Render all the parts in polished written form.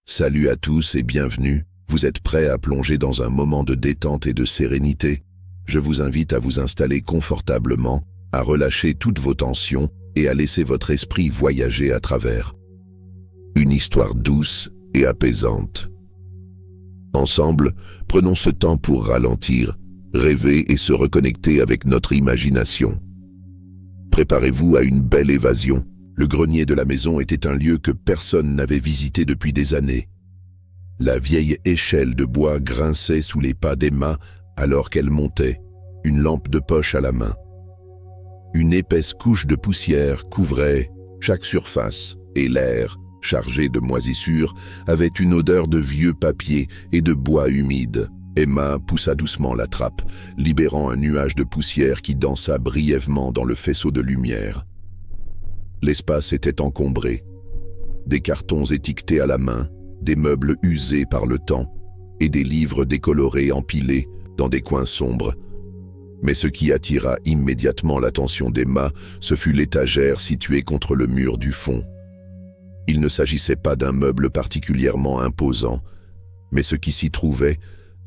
Salut à tous et bienvenue. Vous êtes prêts à plonger dans un moment de détente et de sérénité? Je vous invite à vous installer confortablement, à relâcher toutes vos tensions et à laisser votre esprit voyager à travers une histoire douce et apaisante. Ensemble, prenons ce temps pour ralentir, rêver et se reconnecter avec notre imagination. Préparez-vous à une belle évasion. Le grenier de la maison était un lieu que personne n'avait visité depuis des années. La vieille échelle de bois grinçait sous les pas d'Emma alors qu'elle montait, une lampe de poche à la main. Une épaisse couche de poussière couvrait chaque surface et l'air, chargé de moisissures, avait une odeur de vieux papier et de bois humide. Emma poussa doucement la trappe, libérant un nuage de poussière qui dansa brièvement dans le faisceau de lumière. L'espace était encombré. Des cartons étiquetés à la main, des meubles usés par le temps et des livres décolorés empilés dans des coins sombres. Mais ce qui attira immédiatement l'attention d'Emma, ce fut l'étagère située contre le mur du fond. Il ne s'agissait pas d'un meuble particulièrement imposant, mais ce qui s'y trouvait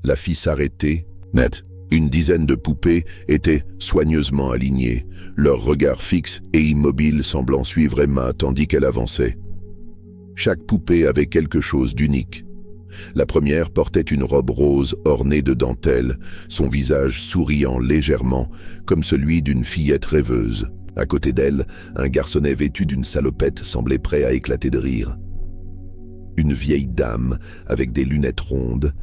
la fit s'arrêter net. Une dizaine de poupées étaient soigneusement alignées, leurs regards fixes et immobiles semblant suivre Emma tandis qu'elle avançait. Chaque poupée avait quelque chose d'unique. La première portait une robe rose ornée de dentelles, son visage souriant légèrement, comme celui d'une fillette rêveuse. À côté d'elle, un garçonnet vêtu d'une salopette semblait prêt à éclater de rire. Une vieille dame avec des lunettes rondes,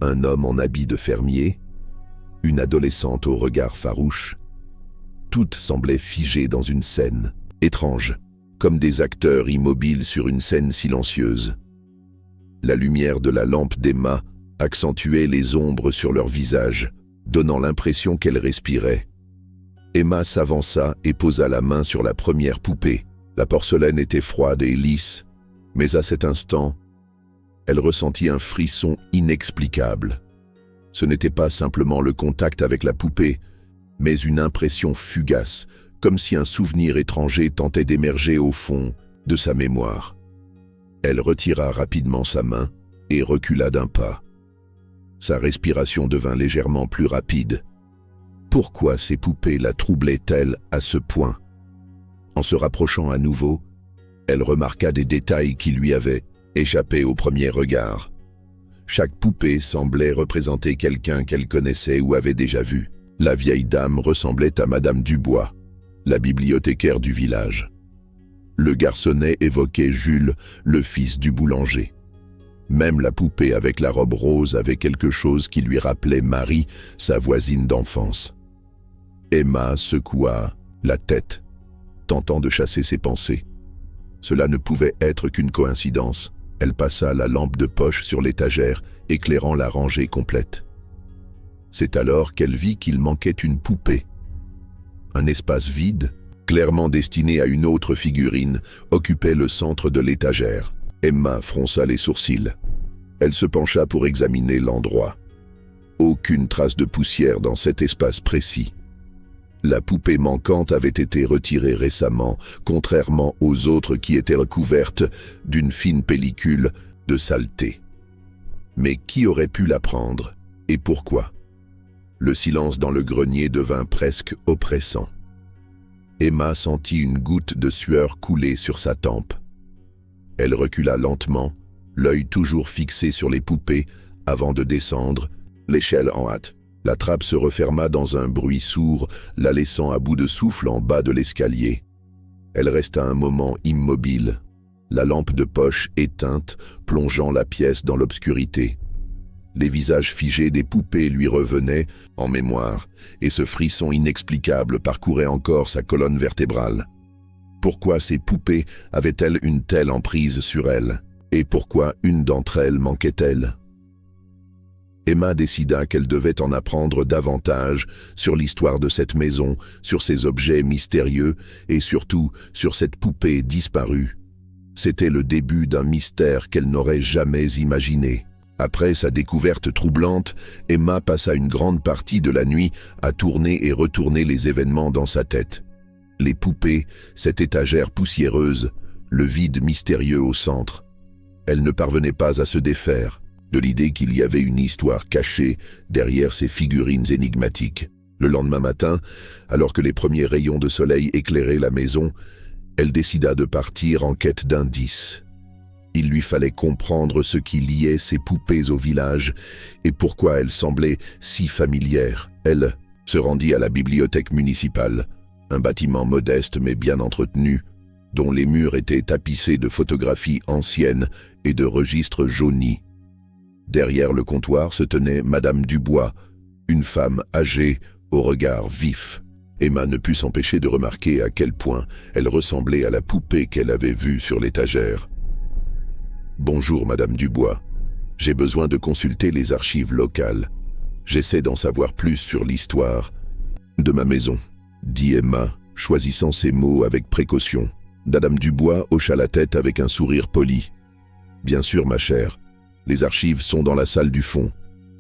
un homme en habit de fermier, une adolescente au regard farouche. Toutes semblaient figées dans une scène étrange, comme des acteurs immobiles sur une scène silencieuse. La lumière de la lampe d'Emma accentuait les ombres sur leurs visages, donnant l'impression qu'elles respiraient. Emma s'avança et posa la main sur la première poupée. La porcelaine était froide et lisse, mais à cet instant, elle ressentit un frisson inexplicable. Ce n'était pas simplement le contact avec la poupée, mais une impression fugace, comme si un souvenir étranger tentait d'émerger au fond de sa mémoire. Elle retira rapidement sa main et recula d'un pas. Sa respiration devint légèrement plus rapide. Pourquoi ces poupées la troublaient-elles à ce point? En se rapprochant à nouveau, elle remarqua des détails qui lui avaient échappé au premier regard. Chaque poupée semblait représenter quelqu'un qu'elle connaissait ou avait déjà vu. La vieille dame ressemblait à Madame Dubois, la bibliothécaire du village. Le garçonnet évoquait Jules, le fils du boulanger. Même la poupée avec la robe rose avait quelque chose qui lui rappelait Marie, sa voisine d'enfance. Emma secoua la tête, tentant de chasser ses pensées. Cela ne pouvait être qu'une coïncidence. Elle passa la lampe de poche sur l'étagère, éclairant la rangée complète. C'est alors qu'elle vit qu'il manquait une poupée. Un espace vide, clairement destiné à une autre figurine, occupait le centre de l'étagère. Emma fronça les sourcils. Elle se pencha pour examiner l'endroit. Aucune trace de poussière dans cet espace précis. La poupée manquante avait été retirée récemment, contrairement aux autres qui étaient recouvertes d'une fine pellicule de saleté. Mais qui aurait pu la prendre, et pourquoi? Le silence dans le grenier devint presque oppressant. Emma sentit une goutte de sueur couler sur sa tempe. Elle recula lentement, l'œil toujours fixé sur les poupées, avant de descendre l'échelle en hâte. La trappe se referma dans un bruit sourd, la laissant à bout de souffle en bas de l'escalier. Elle resta un moment immobile, la lampe de poche éteinte, plongeant la pièce dans l'obscurité. Les visages figés des poupées lui revenaient en mémoire, et ce frisson inexplicable parcourait encore sa colonne vertébrale. Pourquoi ces poupées avaient-elles une telle emprise sur elle? Et pourquoi une d'entre elles manquait-elle? Emma décida qu'elle devait en apprendre davantage sur l'histoire de cette maison, sur ces objets mystérieux et surtout sur cette poupée disparue. C'était le début d'un mystère qu'elle n'aurait jamais imaginé. Après sa découverte troublante, Emma passa une grande partie de la nuit à tourner et retourner les événements dans sa tête. Les poupées, cette étagère poussiéreuse, le vide mystérieux au centre. Elle ne parvenait pas à se défaire de l'idée qu'il y avait une histoire cachée derrière ces figurines énigmatiques. Le lendemain matin, alors que les premiers rayons de soleil éclairaient la maison, elle décida de partir en quête d'indices. Il lui fallait comprendre ce qui liait ces poupées au village et pourquoi elles semblaient si familières. Elle se rendit à la bibliothèque municipale, un bâtiment modeste mais bien entretenu, dont les murs étaient tapissés de photographies anciennes et de registres jaunis. Derrière le comptoir se tenait Madame Dubois, une femme âgée, au regard vif. Emma ne put s'empêcher de remarquer à quel point elle ressemblait à la poupée qu'elle avait vue sur l'étagère. « Bonjour, Madame Dubois. J'ai besoin de consulter les archives locales. J'essaie d'en savoir plus sur l'histoire de ma maison, » dit Emma, choisissant ses mots avec précaution. Madame Dubois hocha la tête avec un sourire poli. « Bien sûr, ma chère. Les archives sont dans la salle du fond.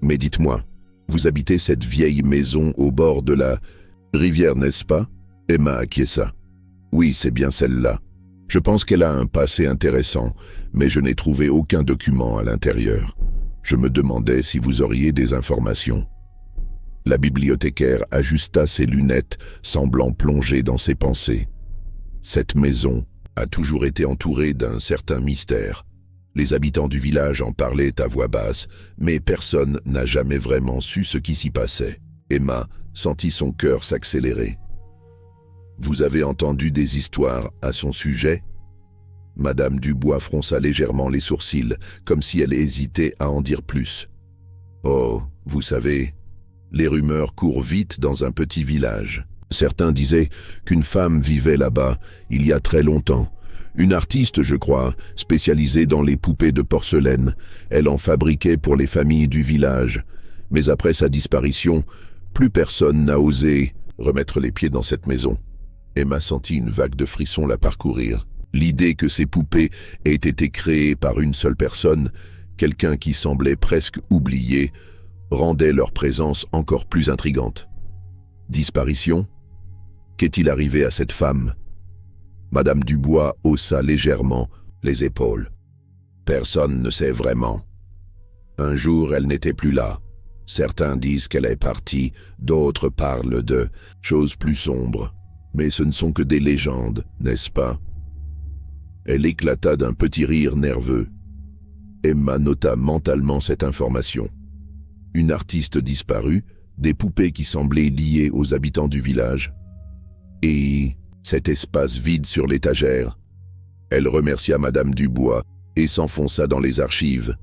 Mais dites-moi, vous habitez cette vieille maison au bord de la rivière, n'est-ce pas ?» Emma acquiesça. « Oui, c'est bien celle-là. Je pense qu'elle a un passé intéressant, mais je n'ai trouvé aucun document à l'intérieur. Je me demandais si vous auriez des informations. » La bibliothécaire ajusta ses lunettes, semblant plongée dans ses pensées. Cette maison a toujours été entourée d'un certain mystère. Les habitants du village en parlaient à voix basse, mais personne n'a jamais vraiment su ce qui s'y passait. Emma sentit son cœur s'accélérer. « Vous avez entendu des histoires à son sujet ?» Madame Dubois fronça légèrement les sourcils, comme si elle hésitait à en dire plus. « Oh, vous savez, les rumeurs courent vite dans un petit village. Certains disaient qu'une femme vivait là-bas il y a très longtemps. Une artiste, je crois, spécialisée dans les poupées de porcelaine. Elle en fabriquait pour les familles du village. Mais après sa disparition, plus personne n'a osé remettre les pieds dans cette maison. » Emma sentit une vague de frissons la parcourir. L'idée que ces poupées aient été créées par une seule personne, quelqu'un qui semblait presque oublié, rendait leur présence encore plus intrigante. Disparition ? Qu'est-il arrivé à cette femme ? Madame Dubois haussa légèrement les épaules. Personne ne sait vraiment. Un jour, elle n'était plus là. Certains disent qu'elle est partie, d'autres parlent de choses plus sombres. Mais ce ne sont que des légendes, n'est-ce pas ? Elle éclata d'un petit rire nerveux. Emma nota mentalement cette information. Une artiste disparue, des poupées qui semblaient liées aux habitants du village, et cet espace vide sur l'étagère. Elle remercia Madame Dubois et s'enfonça dans les archives.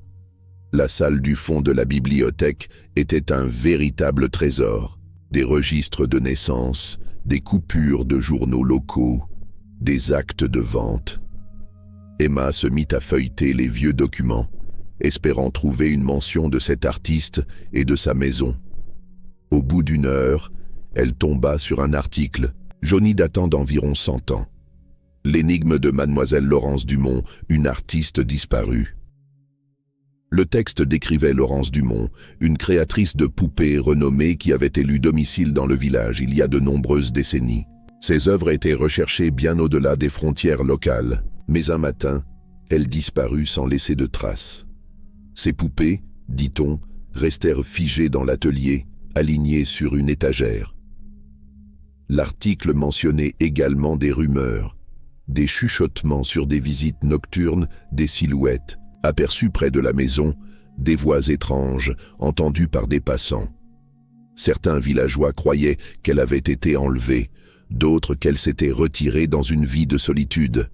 La salle du fond de la bibliothèque était un véritable trésor. Des registres de naissance, des coupures de journaux locaux, des actes de vente. Emma se mit à feuilleter les vieux documents, espérant trouver une mention de cet artiste et de sa maison. Au bout d'une heure, elle tomba sur un article, jauni datant d'environ 100 ans. L'énigme de Mademoiselle Laurence Dumont, une artiste disparue. Le texte décrivait Laurence Dumont, une créatrice de poupées renommée qui avait élu domicile dans le village il y a de nombreuses décennies. Ses œuvres étaient recherchées bien au-delà des frontières locales, mais un matin, elle disparut sans laisser de traces. Ces poupées, dit-on, restèrent figées dans l'atelier, alignées sur une étagère. L'article mentionnait également des rumeurs, des chuchotements sur des visites nocturnes, des silhouettes, aperçues près de la maison, des voix étranges, entendues par des passants. Certains villageois croyaient qu'elle avait été enlevée, d'autres qu'elle s'était retirée dans une vie de solitude.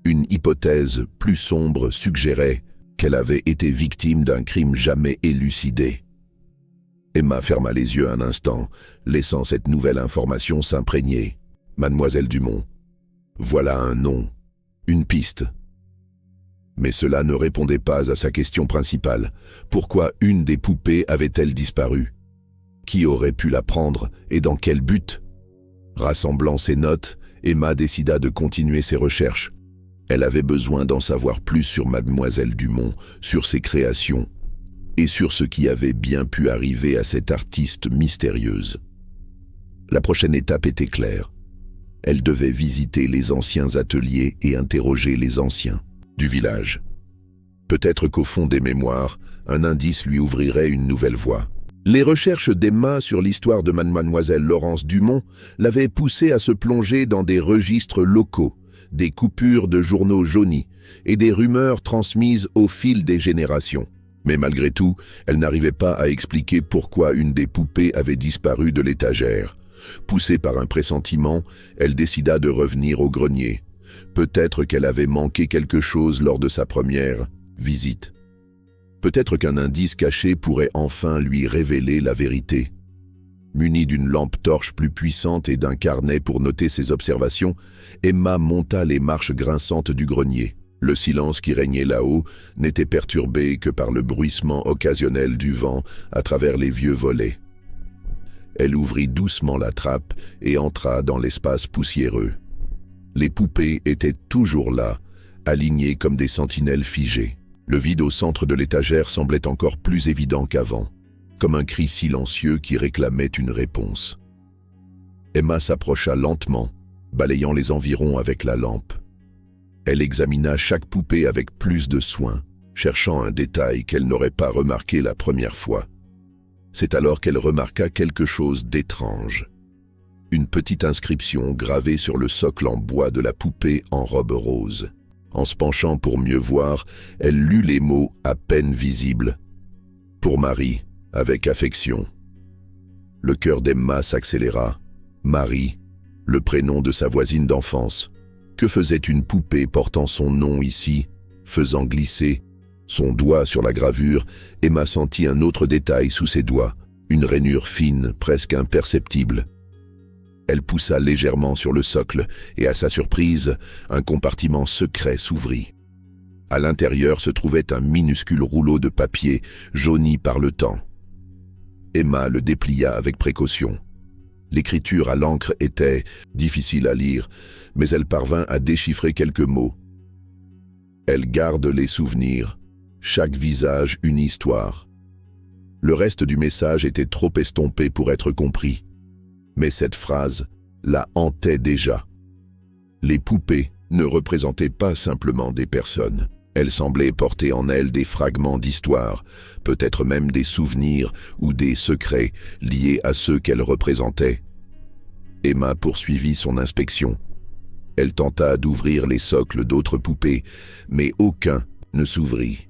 Une hypothèse plus sombre suggérait qu'elle avait été victime d'un crime jamais élucidé. Emma ferma les yeux un instant, laissant cette nouvelle information s'imprégner. Mademoiselle Dumont. Voilà un nom, une piste. Mais cela ne répondait pas à sa question principale. Pourquoi une des poupées avait-elle disparu ? Qui aurait pu la prendre et dans quel but ? Rassemblant ses notes, Emma décida de continuer ses recherches. Elle avait besoin d'en savoir plus sur Mademoiselle Dumont, sur ses créations, et sur ce qui avait bien pu arriver à cette artiste mystérieuse. La prochaine étape était claire. Elle devait visiter les anciens ateliers et interroger les anciens du village. Peut-être qu'au fond des mémoires, un indice lui ouvrirait une nouvelle voie. Les recherches d'Emma sur l'histoire de Mademoiselle Laurence Dumont l'avaient poussée à se plonger dans des registres locaux, des coupures de journaux jaunis et des rumeurs transmises au fil des générations. Mais malgré tout, elle n'arrivait pas à expliquer pourquoi une des poupées avait disparu de l'étagère. Poussée par un pressentiment, elle décida de revenir au grenier. Peut-être qu'elle avait manqué quelque chose lors de sa première visite. Peut-être qu'un indice caché pourrait enfin lui révéler la vérité. Munie d'une lampe torche plus puissante et d'un carnet pour noter ses observations, Emma monta les marches grinçantes du grenier. Le silence qui régnait là-haut n'était perturbé que par le bruissement occasionnel du vent à travers les vieux volets. Elle ouvrit doucement la trappe et entra dans l'espace poussiéreux. Les poupées étaient toujours là, alignées comme des sentinelles figées. Le vide au centre de l'étagère semblait encore plus évident qu'avant, comme un cri silencieux qui réclamait une réponse. Emma s'approcha lentement, balayant les environs avec la lampe. Elle examina chaque poupée avec plus de soin, cherchant un détail qu'elle n'aurait pas remarqué la première fois. C'est alors qu'elle remarqua quelque chose d'étrange. Une petite inscription gravée sur le socle en bois de la poupée en robe rose. En se penchant pour mieux voir, elle lut les mots à peine visibles. « Pour Marie, avec affection ». Le cœur d'Emma s'accéléra. Marie, le prénom de sa voisine d'enfance. Que faisait une poupée portant son nom ici, faisant glisser son doigt sur la gravure? Emma sentit un autre détail sous ses doigts, une rainure fine, presque imperceptible. Elle poussa légèrement sur le socle et, à sa surprise, un compartiment secret s'ouvrit. À l'intérieur se trouvait un minuscule rouleau de papier jauni par le temps. Emma le déplia avec précaution. L'écriture à l'encre était difficile à lire, mais elle parvint à déchiffrer quelques mots. Elle garde les souvenirs, chaque visage une histoire. Le reste du message était trop estompé pour être compris. Mais cette phrase la hantait déjà. Les poupées ne représentaient pas simplement des personnes. Elles semblaient porter en elles des fragments d'histoire, peut-être même des souvenirs ou des secrets liés à ceux qu'elles représentaient. Emma poursuivit son inspection. Elle tenta d'ouvrir les socles d'autres poupées, mais aucun ne s'ouvrit.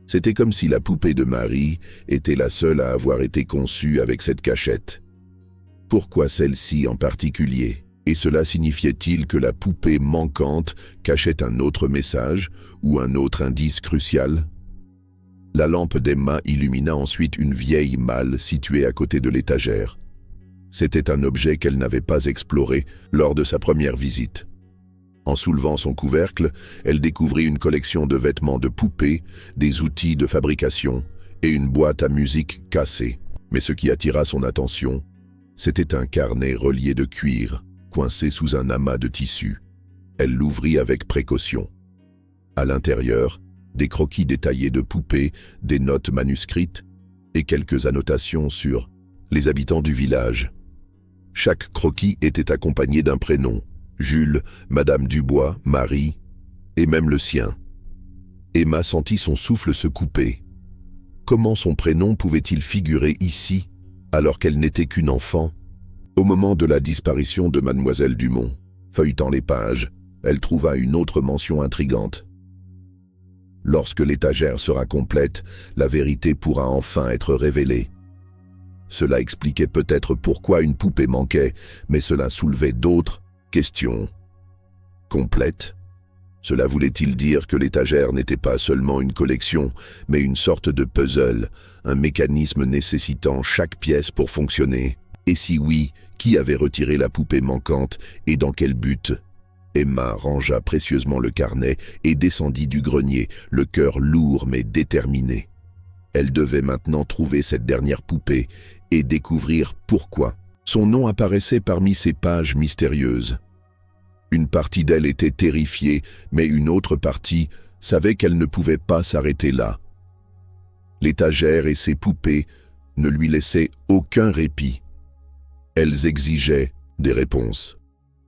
C'était comme si la poupée de Marie était la seule à avoir été conçue avec cette cachette. Pourquoi celle-ci en particulier? Et cela signifiait-il que la poupée manquante cachait un autre message ou un autre indice crucial? La lampe d'Emma illumina ensuite une vieille malle située à côté de l'étagère. C'était un objet qu'elle n'avait pas exploré lors de sa première visite. En soulevant son couvercle, elle découvrit une collection de vêtements de poupée, des outils de fabrication et une boîte à musique cassée. Mais ce qui attira son attention, c'était un carnet relié de cuir, coincé sous un amas de tissu. Elle l'ouvrit avec précaution. À l'intérieur, des croquis détaillés de poupées, des notes manuscrites et quelques annotations sur les habitants du village. Chaque croquis était accompagné d'un prénom, Jules, Madame Dubois, Marie, et même le sien. Emma sentit son souffle se couper. Comment son prénom pouvait-il figurer ici, alors qu'elle n'était qu'une enfant? Au moment de la disparition de Mademoiselle Dumont, feuilletant les pages, elle trouva une autre mention intrigante. Lorsque l'étagère sera complète, la vérité pourra enfin être révélée. Cela expliquait peut-être pourquoi une poupée manquait, mais cela soulevait d'autres questions. Complète. Cela voulait-il dire que l'étagère n'était pas seulement une collection, mais une sorte de puzzle, un mécanisme nécessitant chaque pièce pour fonctionner? Et si oui, qui avait retiré la poupée manquante et dans quel but? Emma rangea précieusement le carnet et descendit du grenier, le cœur lourd mais déterminé. Elle devait maintenant trouver cette dernière poupée et découvrir pourquoi. Son nom apparaissait parmi ces pages mystérieuses. Une partie d'elle était terrifiée, mais une autre partie savait qu'elle ne pouvait pas s'arrêter là. L'étagère et ses poupées ne lui laissaient aucun répit. Elles exigeaient des réponses,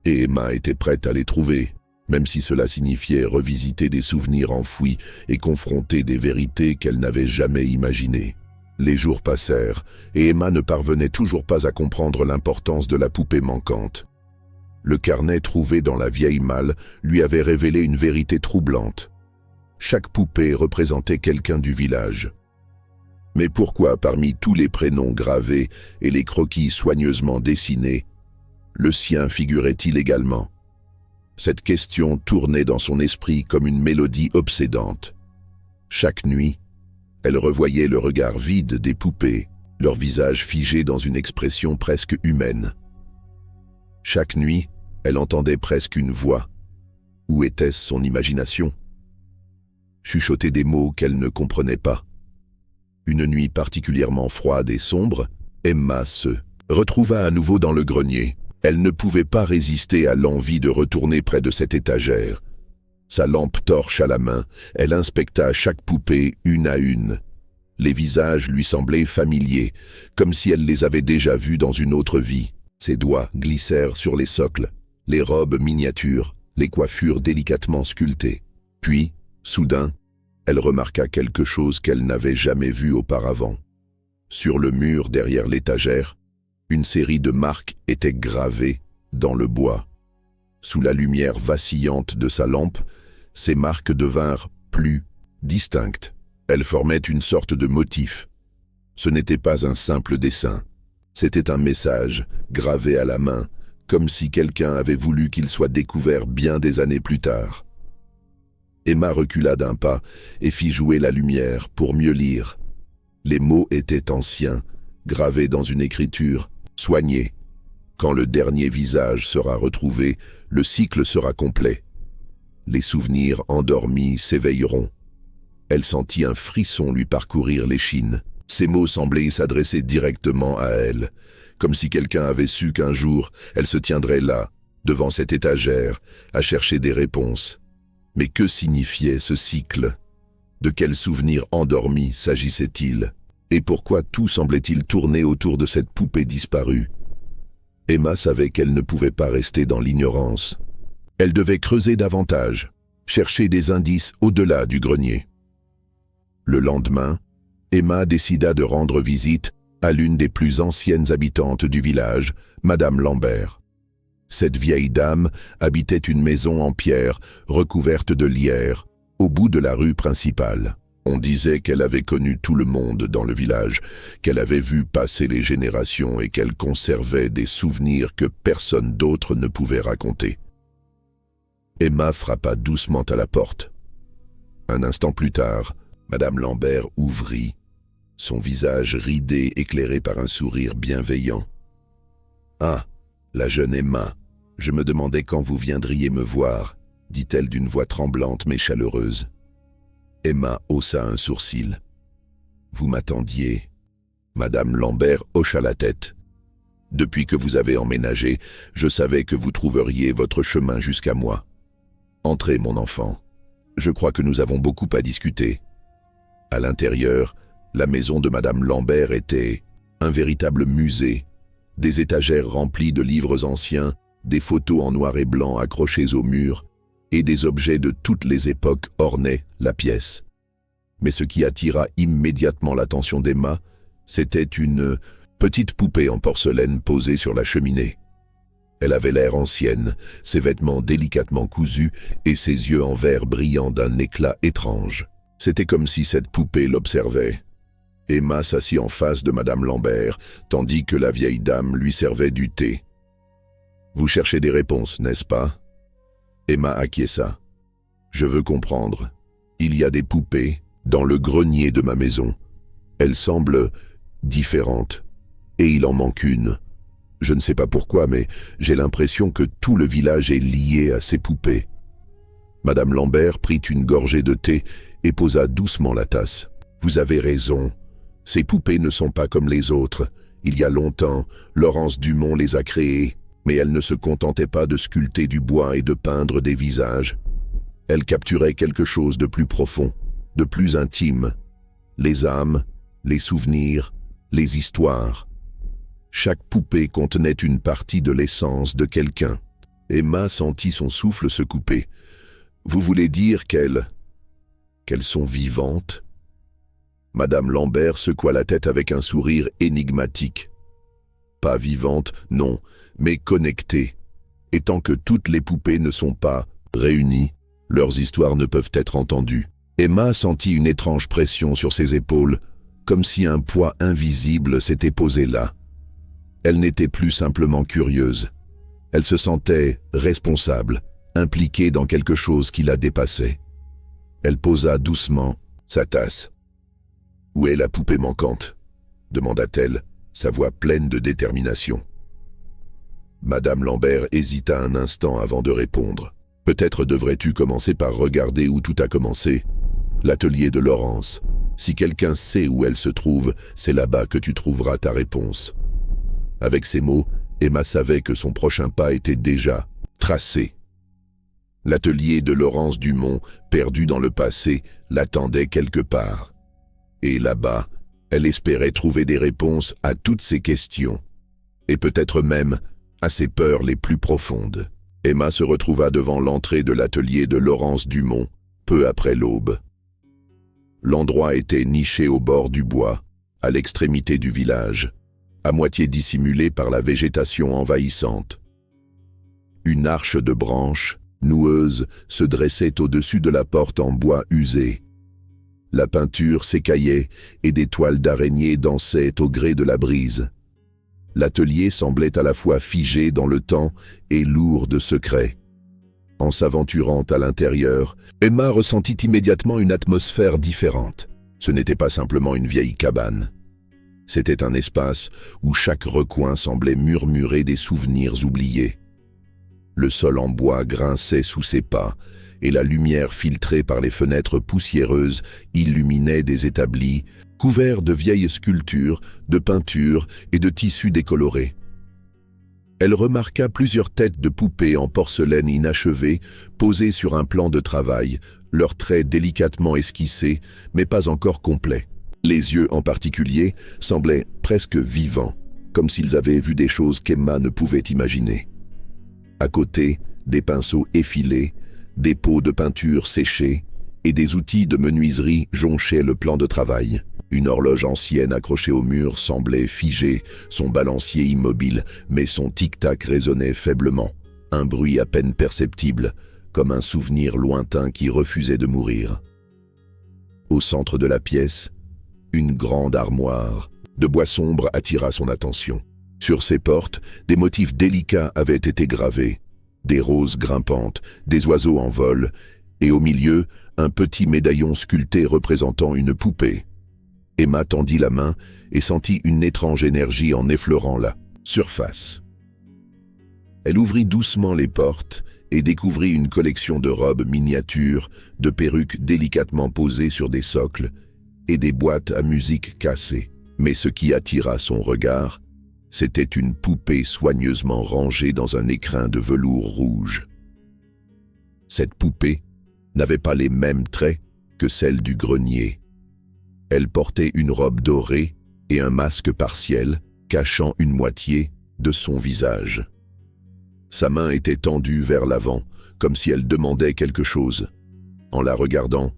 et Emma était prête à les trouver. même si cela signifiait revisiter des souvenirs enfouis et confronter des vérités qu'elle n'avait jamais imaginées. Les jours passèrent, et Emma ne parvenait toujours pas à comprendre l'importance de la poupée manquante. Le carnet trouvé dans la vieille malle lui avait révélé une vérité troublante. Chaque poupée représentait quelqu'un du village. Mais pourquoi, parmi tous les prénoms gravés et les croquis soigneusement dessinés, le sien figurait-il également? Cette question tournait dans son esprit comme une mélodie obsédante. Chaque nuit, elle revoyait le regard vide des poupées, leur visage figé dans une expression presque humaine. Chaque nuit, elle entendait presque une voix. Où était-ce son imagination? Chuchoter des mots qu'elle ne comprenait pas. Une nuit particulièrement froide et sombre, Emma se retrouva à nouveau dans le grenier. Elle ne pouvait pas résister à l'envie de retourner près de cette étagère. Sa lampe torche à la main, elle inspecta chaque poupée une à une. Les visages lui semblaient familiers, comme si elle les avait déjà vus dans une autre vie. Ses doigts glissèrent sur les socles, les robes miniatures, les coiffures délicatement sculptées. Puis, soudain, elle remarqua quelque chose qu'elle n'avait jamais vu auparavant. Sur le mur derrière l'étagère, une série de marques était gravée dans le bois. Sous la lumière vacillante de sa lampe, ces marques devinrent plus distinctes. Elles formaient une sorte de motif. Ce n'était pas un simple dessin. C'était un message, gravé à la main, comme si quelqu'un avait voulu qu'il soit découvert bien des années plus tard. Emma recula d'un pas et fit jouer la lumière pour mieux lire. Les mots étaient anciens, gravés dans une écriture soignée. Quand le dernier visage sera retrouvé, le cycle sera complet. Les souvenirs endormis s'éveilleront. Elle sentit un frisson lui parcourir l'échine. Ces mots semblaient s'adresser directement à elle, comme si quelqu'un avait su qu'un jour, elle se tiendrait là, devant cette étagère, à chercher des réponses. Mais que signifiait ce cycle? De quel souvenir endormi s'agissait-il? Et pourquoi tout semblait-il tourner autour de cette poupée disparue? Emma savait qu'elle ne pouvait pas rester dans l'ignorance. Elle devait creuser davantage, chercher des indices au-delà du grenier. Le lendemain, Emma décida de rendre visite à l'une des plus anciennes habitantes du village, Madame Lambert. Cette vieille dame habitait une maison en pierre recouverte de lierre, au bout de la rue principale. On disait qu'elle avait connu tout le monde dans le village, qu'elle avait vu passer les générations et qu'elle conservait des souvenirs que personne d'autre ne pouvait raconter. Emma frappa doucement à la porte. Un instant plus tard, Madame Lambert ouvrit, son visage ridé éclairé par un sourire bienveillant. « Ah, la jeune Emma, je me demandais quand vous viendriez me voir, » dit-elle d'une voix tremblante mais chaleureuse. Emma haussa un sourcil. « Vous m'attendiez ?» Madame Lambert hocha la tête. « Depuis que vous avez emménagé, je savais que vous trouveriez votre chemin jusqu'à moi. Entrez, mon enfant. Je crois que nous avons beaucoup à discuter. » À l'intérieur, la maison de Madame Lambert était un véritable musée. Des étagères remplies de livres anciens, des photos en noir et blanc accrochées au mur, et des objets de toutes les époques ornaient la pièce. Mais ce qui attira immédiatement l'attention d'Emma, c'était une petite poupée en porcelaine posée sur la cheminée. Elle avait l'air ancienne, ses vêtements délicatement cousus et ses yeux en verre brillant d'un éclat étrange. C'était comme si cette poupée l'observait. Emma s'assit en face de Madame Lambert, tandis que la vieille dame lui servait du thé. « Vous cherchez des réponses, n'est-ce pas ?» Emma acquiesça. « Je veux comprendre. Il y a des poupées dans le grenier de ma maison. Elles semblent différentes, et il en manque une. Je ne sais pas pourquoi, mais j'ai l'impression que tout le village est lié à ces poupées. » Madame Lambert prit une gorgée de thé et posa doucement la tasse. « Vous avez raison. Ces poupées ne sont pas comme les autres. Il y a longtemps, Laurence Dumont les a créées. Mais elle ne se contentait pas de sculpter du bois et de peindre des visages. Elle capturait quelque chose de plus profond, de plus intime. Les âmes, les souvenirs, les histoires. Chaque poupée contenait une partie de l'essence de quelqu'un. Emma sentit son souffle se couper. « Vous voulez dire qu'elles sont vivantes ?» Madame Lambert secoua la tête avec un sourire énigmatique. « Pas vivantes, non, mais connectées. Et tant que toutes les poupées ne sont pas réunies, leurs histoires ne peuvent être entendues. » Emma sentit une étrange pression sur ses épaules, comme si un poids invisible s'était posé là. Elle n'était plus simplement curieuse. Elle se sentait responsable, impliquée dans quelque chose qui la dépassait. Elle posa doucement sa tasse. « Où est la poupée manquante ?» demanda-t-elle, sa voix pleine de détermination. Madame Lambert hésita un instant avant de répondre. « Peut-être devrais-tu commencer par regarder où tout a commencé. L'atelier de Laurence. Si quelqu'un sait où elle se trouve, c'est là-bas que tu trouveras ta réponse. » Avec ces mots, Emma savait que son prochain pas était déjà tracé. L'atelier de Laurence Dumont, perdu dans le passé, l'attendait quelque part. Et là-bas, elle espérait trouver des réponses à toutes ses questions, et peut-être même à ses peurs les plus profondes. Emma se retrouva devant l'entrée de l'atelier de Laurence Dumont, peu après l'aube. L'endroit était niché au bord du bois, à l'extrémité du village, à moitié dissimulé par la végétation envahissante. Une arche de branches, noueuse, se dressait au-dessus de la porte en bois usé. La peinture s'écaillait et des toiles d'araignée dansaient au gré de la brise. L'atelier semblait à la fois figé dans le temps et lourd de secrets. En s'aventurant à l'intérieur, Emma ressentit immédiatement une atmosphère différente. Ce n'était pas simplement une vieille cabane. C'était un espace où chaque recoin semblait murmurer des souvenirs oubliés. Le sol en bois grinçait sous ses pas, et la lumière filtrée par les fenêtres poussiéreuses illuminait des établis couverts de vieilles sculptures, de peintures et de tissus décolorés. Elle remarqua plusieurs têtes de poupées en porcelaine inachevées posées sur un plan de travail, leurs traits délicatement esquissés, mais pas encore complets. Les yeux en particulier semblaient presque vivants, comme s'ils avaient vu des choses qu'Emma ne pouvait imaginer. À côté, des pinceaux effilés, des pots de peinture séchés et des outils de menuiserie jonchaient le plan de travail. Une horloge ancienne accrochée au mur semblait figée, son balancier immobile, mais son tic-tac résonnait faiblement, un bruit à peine perceptible, comme un souvenir lointain qui refusait de mourir. Au centre de la pièce, une grande armoire de bois sombre attira son attention. Sur ses portes, des motifs délicats avaient été gravés, des roses grimpantes, des oiseaux en vol, et au milieu, un petit médaillon sculpté représentant une poupée. Emma tendit la main et sentit une étrange énergie en effleurant la surface. Elle ouvrit doucement les portes et découvrit une collection de robes miniatures, de perruques délicatement posées sur des socles et des boîtes à musique cassées. Mais ce qui attira son regard, c'était une poupée soigneusement rangée dans un écrin de velours rouge. Cette poupée n'avait pas les mêmes traits que celle du grenier. Elle portait une robe dorée et un masque partiel, cachant une moitié de son visage. Sa main était tendue vers l'avant, comme si elle demandait quelque chose. En la regardant,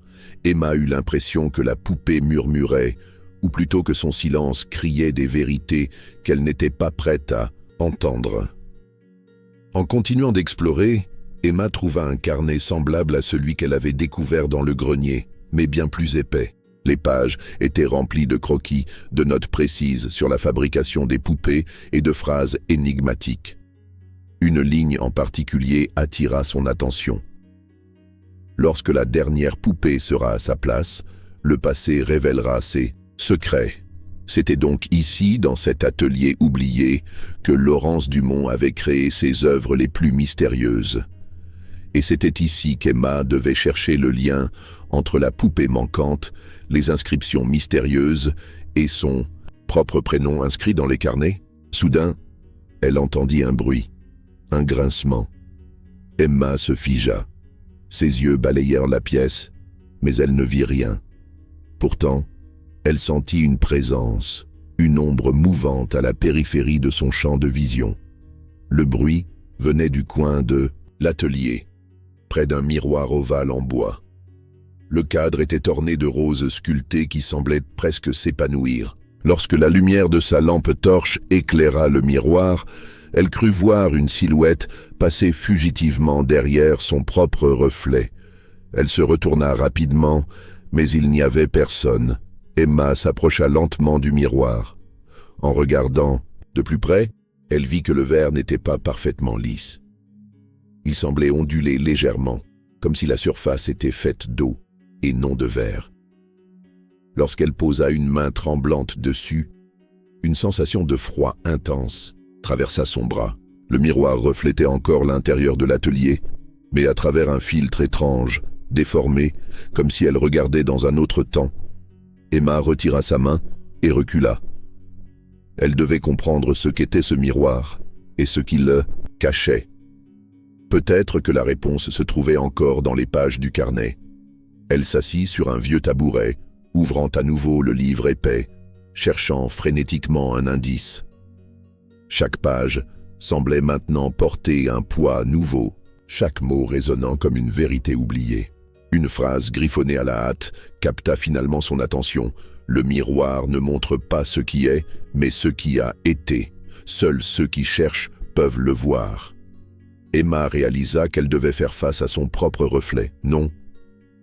Emma eut l'impression que la poupée murmurait, ou plutôt que son silence criait des vérités qu'elle n'était pas prête à entendre. En continuant d'explorer, Emma trouva un carnet semblable à celui qu'elle avait découvert dans le grenier, mais bien plus épais. Les pages étaient remplies de croquis, de notes précises sur la fabrication des poupées et de phrases énigmatiques. Une ligne en particulier attira son attention. Lorsque la dernière poupée sera à sa place, le passé révélera ses secrets. C'était donc ici, dans cet atelier oublié, que Laurence Dumont avait créé ses œuvres les plus mystérieuses. Et c'était ici qu'Emma devait chercher le lien entre la poupée manquante, les inscriptions mystérieuses et son propre prénom inscrit dans les carnets. Soudain, elle entendit un bruit, un grincement. Emma se figea. Ses yeux balayèrent la pièce, mais elle ne vit rien. Pourtant, elle sentit une présence, une ombre mouvante à la périphérie de son champ de vision. Le bruit venait du coin de l'atelier, près d'un miroir ovale en bois. Le cadre était orné de roses sculptées qui semblaient presque s'épanouir. Lorsque la lumière de sa lampe torche éclaira le miroir, elle crut voir une silhouette passer fugitivement derrière son propre reflet. Elle se retourna rapidement, mais il n'y avait personne. Emma s'approcha lentement du miroir. En regardant de plus près, elle vit que le verre n'était pas parfaitement lisse. Il semblait onduler légèrement, comme si la surface était faite d'eau et non de verre. Lorsqu'elle posa une main tremblante dessus, une sensation de froid intense traversa son bras. Le miroir reflétait encore l'intérieur de l'atelier, mais à travers un filtre étrange, déformé, comme si elle regardait dans un autre temps. Emma retira sa main et recula. Elle devait comprendre ce qu'était ce miroir et ce qui le cachait. Peut-être que la réponse se trouvait encore dans les pages du carnet. Elle s'assit sur un vieux tabouret, ouvrant à nouveau le livre épais, cherchant frénétiquement un indice. Chaque page semblait maintenant porter un poids nouveau, chaque mot résonnant comme une vérité oubliée. Une phrase griffonnée à la hâte capta finalement son attention. Le miroir ne montre pas ce qui est, mais ce qui a été. Seuls ceux qui cherchent peuvent le voir. Emma réalisa qu'elle devait faire face à son propre reflet. Non,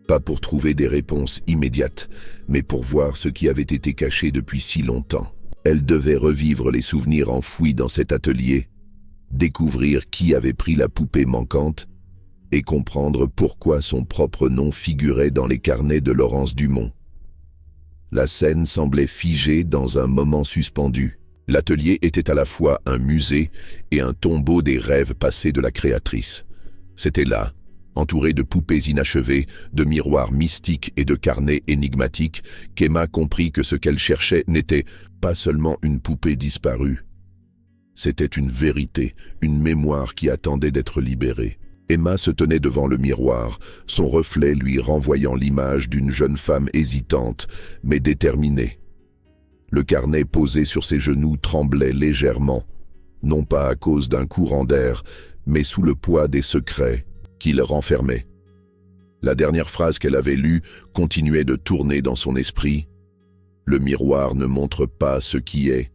pas pour trouver des réponses immédiates, mais pour voir ce qui avait été caché depuis si longtemps. Elle devait revivre les souvenirs enfouis dans cet atelier, découvrir qui avait pris la poupée manquante et comprendre pourquoi son propre nom figurait dans les carnets de Laurence Dumont. La scène semblait figée dans un moment suspendu. L'atelier était à la fois un musée et un tombeau des rêves passés de la créatrice. C'était là, entouré de poupées inachevées, de miroirs mystiques et de carnets énigmatiques, qu'Emma comprit que ce qu'elle cherchait n'était pas seulement une poupée disparue. C'était une vérité, une mémoire qui attendait d'être libérée. Emma se tenait devant le miroir, son reflet lui renvoyant l'image d'une jeune femme hésitante, mais déterminée. Le carnet posé sur ses genoux tremblait légèrement, non pas à cause d'un courant d'air, mais sous le poids des secrets qu'il renfermait. La dernière phrase qu'elle avait lue continuait de tourner dans son esprit. Le miroir ne montre pas ce qui est,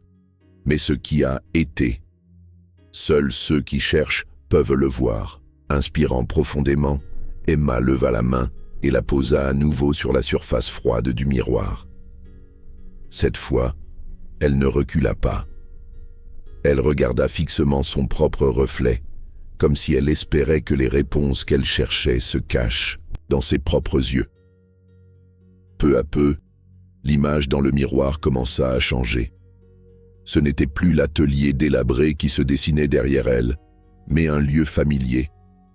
mais ce qui a été. Seuls ceux qui cherchent peuvent le voir. Inspirant profondément, Emma leva la main et la posa à nouveau sur la surface froide du miroir. Cette fois, elle ne recula pas. Elle regarda fixement son propre reflet, comme si elle espérait que les réponses qu'elle cherchait se cachent dans ses propres yeux. Peu à peu, l'image dans le miroir commença à changer. Ce n'était plus l'atelier délabré qui se dessinait derrière elle, mais un lieu familier,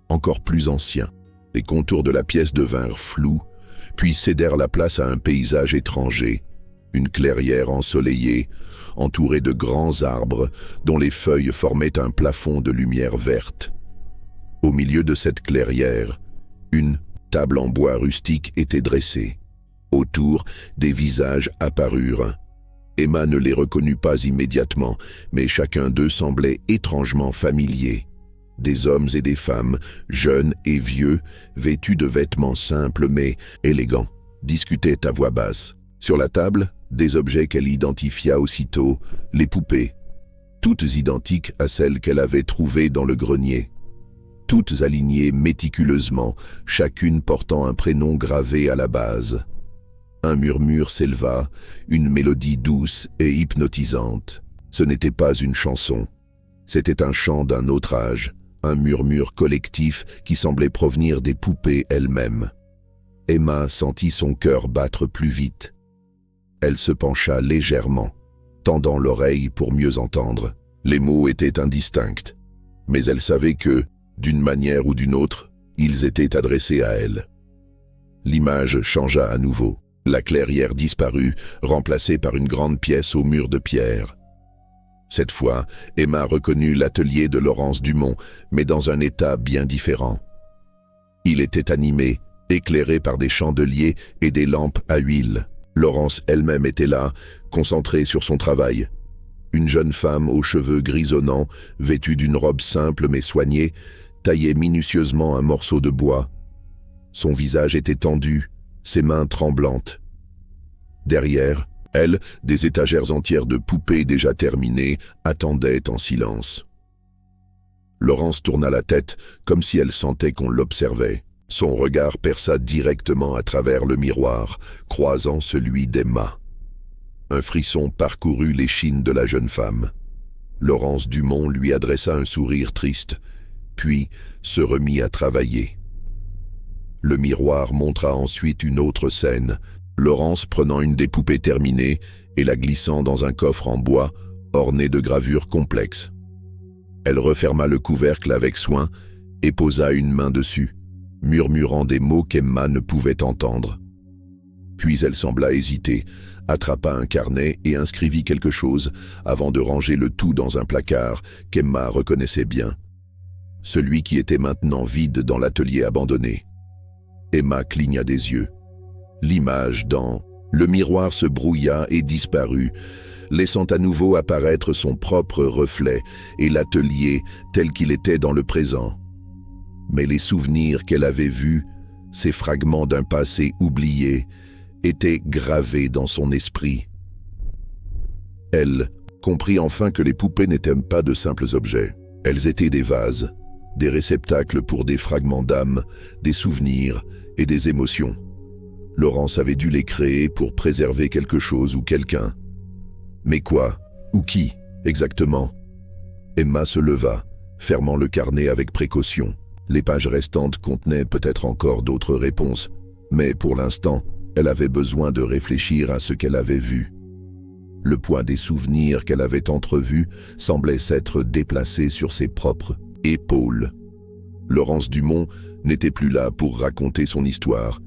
encore plus ancien. Les contours de la pièce devinrent flous, puis cédèrent la place à un paysage étranger, une clairière ensoleillée, entourée de grands arbres dont les feuilles formaient un plafond de lumière verte. Au milieu de cette clairière, une table en bois rustique était dressée. Autour, des visages apparurent. Emma ne les reconnut pas immédiatement, mais chacun d'eux semblait étrangement familier. Des hommes et des femmes, jeunes et vieux, vêtus de vêtements simples mais élégants, discutaient à voix basse. Sur la table, des objets qu'elle identifia aussitôt, les poupées, toutes identiques à celles qu'elle avait trouvées dans le grenier. Toutes alignées méticuleusement, chacune portant un prénom gravé à la base. Un murmure s'éleva, une mélodie douce et hypnotisante. Ce n'était pas une chanson, c'était un chant d'un autre âge, un murmure collectif qui semblait provenir des poupées elles-mêmes. Emma sentit son cœur battre plus vite. Elle se pencha légèrement, tendant l'oreille pour mieux entendre. Les mots étaient indistincts, mais elle savait que, d'une manière ou d'une autre, ils étaient adressés à elle. L'image changea à nouveau. La clairière disparut, remplacée par une grande pièce aux murs de pierre. Cette fois, Emma reconnut l'atelier de Laurence Dumont, mais dans un état bien différent. Il était animé, éclairé par des chandeliers et des lampes à huile. Laurence elle-même était là, concentrée sur son travail. Une jeune femme aux cheveux grisonnants, vêtue d'une robe simple mais soignée, taillait minutieusement un morceau de bois. Son visage était tendu, ses mains tremblantes. Derrière, elle, des étagères entières de poupées déjà terminées attendaient en silence. Laurence tourna la tête comme si elle sentait qu'on l'observait. Son regard perça directement à travers le miroir, croisant celui d'Emma. Un frisson parcourut l'échine de la jeune femme. Laurence Dumont lui adressa un sourire triste, puis se remit à travailler. Le miroir montra ensuite une autre scène, Laurence prenant une des poupées terminées et la glissant dans un coffre en bois orné de gravures complexes. Elle referma le couvercle avec soin et posa une main dessus, murmurant des mots qu'Emma ne pouvait entendre. Puis elle sembla hésiter, attrapa un carnet et inscrivit quelque chose avant de ranger le tout dans un placard qu'Emma reconnaissait bien, celui qui était maintenant vide dans l'atelier abandonné. Emma cligna des yeux. L'image dans le miroir se brouilla et disparut, laissant à nouveau apparaître son propre reflet et l'atelier tel qu'il était dans le présent. Mais les souvenirs qu'elle avait vus, ces fragments d'un passé oublié, étaient gravés dans son esprit. Elle comprit enfin que les poupées n'étaient pas de simples objets. Elles étaient des vases, des réceptacles pour des fragments d'âme, des souvenirs et des émotions. Laurence avait dû les créer pour préserver quelque chose ou quelqu'un. Mais quoi? Ou qui, exactement? Emma se leva, fermant le carnet avec précaution. Les pages restantes contenaient peut-être encore d'autres réponses, mais pour l'instant, elle avait besoin de réfléchir à ce qu'elle avait vu. Le poids des souvenirs qu'elle avait entrevus semblait s'être déplacé sur ses propres épaules. Laurence Dumont n'était plus là pour raconter son histoire,